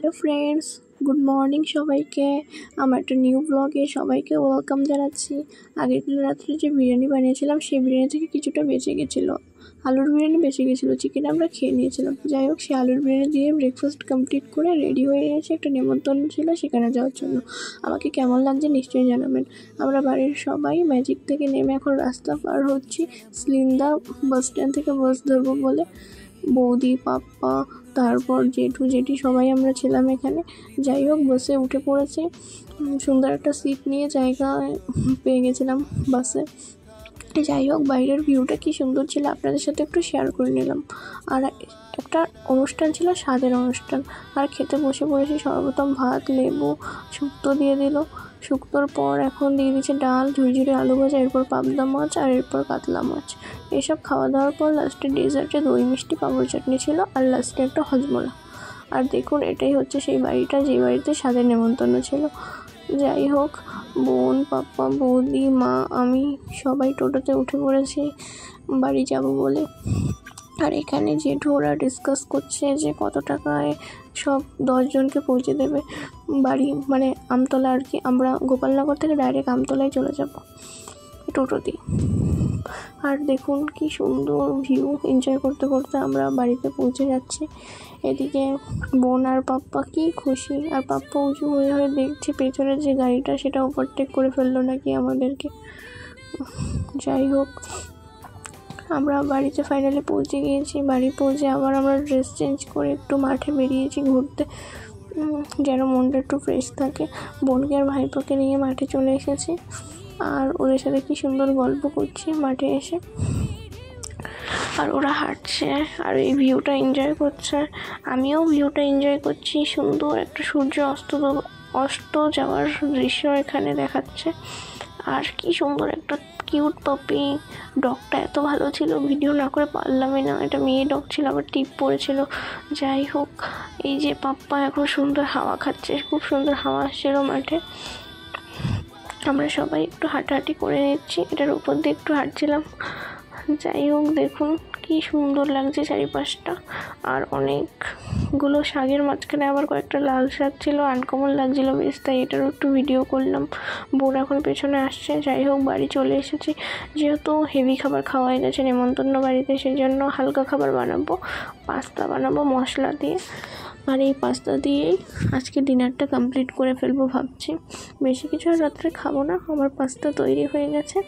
Hello friends, good morning সবাইকে। আমার একটা নিউ ব্লগে সবাইকে ওয়েলকাম জানাচ্ছি। আগের দিন রাত্রে যে বিরিয়ানি বানিয়েছিলাম সেই বিরিয়ানি থেকে কিছুটা বেঁচে গেছিলো, আলুর বিরিয়ানি বেঁচে গেছিলো, চিকেন আমরা খেয়ে নিয়েছিলাম। যাই হোক, সেই আলুর বিরিয়ানি দিয়ে ব্রেকফাস্ট কমপ্লিট করে রেডি হয়ে গেছে, একটা নেমন্তন্ন ছিল সেখানে যাওয়ার জন্য। আমাকে কেমন লাগছে নিশ্চয়ই জানাবেন। আমরা বাড়ির সবাই ম্যাজিক থেকে নেমে এখন রাস্তা পার হচ্ছি স্লিমদা বাস স্ট্যান্ড থেকে বাস ধরবো বলে। বৌদি, পাপ্পা, তারপর জেঠু, জেঠি সবাই আমরা ছিলাম এখানে। যাই হোক, বাসে উঠে পড়েছি। সুন্দর একটা সিট নিয়ে জায়গা পেয়ে গেছিলাম বাসে। যাই হোক, বাইরের ভিউটা কি সুন্দর ছিল আপনাদের সাথে একটু শেয়ার করে নিলাম। আর একটা অনুষ্ঠান ছিল, স্বাদের অনুষ্ঠান। আর খেতে বসে পড়েছি। সর্বপ্রথম ভাত, লেবু, শুক্তো দিয়ে দিল। শুক্তোর পর এখন দিয়ে দিচ্ছে ডাল, ঝুরঝুরি আলু ভাজা, এরপর পাবদা মাছ, আর এরপর কাতলা মাছ। এসব খাওয়া দাওয়ার পর লাস্টে ডেজার্টে দই মিষ্টি পাঁপড় চাটনি ছিল, আর লাস্টে একটা হজমোলা। আর দেখুন, এটাই হচ্ছে সেই বাড়িটা যে বাড়িতে স্বাদের নেমন্তন্ন ছিল। যাই হোক, বোন, পাপ্পা, বৌদি, মা, আমি সবাই টোটোতে উঠে পড়েছি বাড়ি যাব বলে। আর এখানে জেঠু ওরা ডিসকাস করছে যে কত টাকায় সব 10 জনকে পৌঁছে দেবে বাড়ি, মানে আমতলা আর কি। আমরা গোপালনগর থেকে ডাইরেক্ট আমতলায় চলে যাব টোটো দিয়ে। আর দেখুন কি সুন্দর ভিউ, এনজয় করতে করতে আমরা বাড়িতে পৌঁছে যাচ্ছি। এদিকে বোন আর পাপ্পা কি খুশি, আর পাপ্পা উঁচু হয়ে হয়ে দেখছে পেছনের যে গাড়িটা সেটা ওভারটেক করে ফেললো নাকি আমাদেরকে। যাই হোক, আমরা বাড়িতে ফাইনালি পৌঁছে গিয়েছি। বাড়ি পৌঁছে আবার আমরা ড্রেস চেঞ্জ করে একটু মাঠে বেরিয়েছি ঘুরতে, যেন মনটা একটু ফ্রেশ থাকে। বোনকে আর ভাইপোকে নিয়ে মাঠে চলে এসেছি, আর ওদের সাথে কি সুন্দর গল্প করছি মাঠে এসে। আর ওরা হাঁটছে আর এই ভিউটা এনজয় করছে, আমিও ভিউটা এনজয় করছি। সুন্দর একটা সূর্য অস্ত যাওয়ার দৃশ্য এখানে দেখাচ্ছে। আর কি সুন্দর একটা কিউট পাপি, ডগটা এত ভালো ছিল, ভিডিও না করে পারলামই না। এটা মেয়ে ডগ ছিল, আবার টিপ পড়েছিল। যাই হোক, এই যে পাপ্পা এখন সুন্দর হাওয়া খাচ্ছে, খুব সুন্দর হাওয়া আসছিল মাঠে। আমরা সবাই একটু হাঁটাহাঁটি করে নিচ্ছি, এটার উপর দিয়ে একটু হাঁটছিলাম। যাই হোক, দেখুন কি সুন্দর লাগছে চারিপাশটা। আর অনেকগুলো শাকের মাঝখানে আবার কয়েকটা লাল শাক ছিল, আনকমন লাগছিল বেশ, তাই এটারও একটু ভিডিও করলাম। বোন এখন পেছনে আসছে। যাই হোক, বাড়ি চলে এসেছি। যেহেতু হেভি খাবার খাওয়া হয়ে গেছে নেমন্তন্ন বাড়িতে, সেই জন্য হালকা খাবার বানাবো, পাস্তা বানাবো মশলা দিয়ে। আর এই পাস্তা দিয়েই আজকে ডিনারটা কমপ্লিট করে ফেলবো ভাবছি। বেশি কিছু আর রাত্রে খাবো না, আমার পাস্তা তৈরি হয়ে গেছে।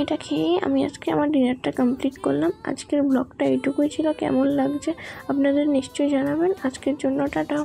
এটা খেয়েই আমি আজকে আমার ডিনারটা কমপ্লিট করলাম। আজকের ব্লগটা এইটুকুই ছিল। কেমন লাগছে আপনাদের নিশ্চয়ই জানাবেন। আজকের জন্য টাটা।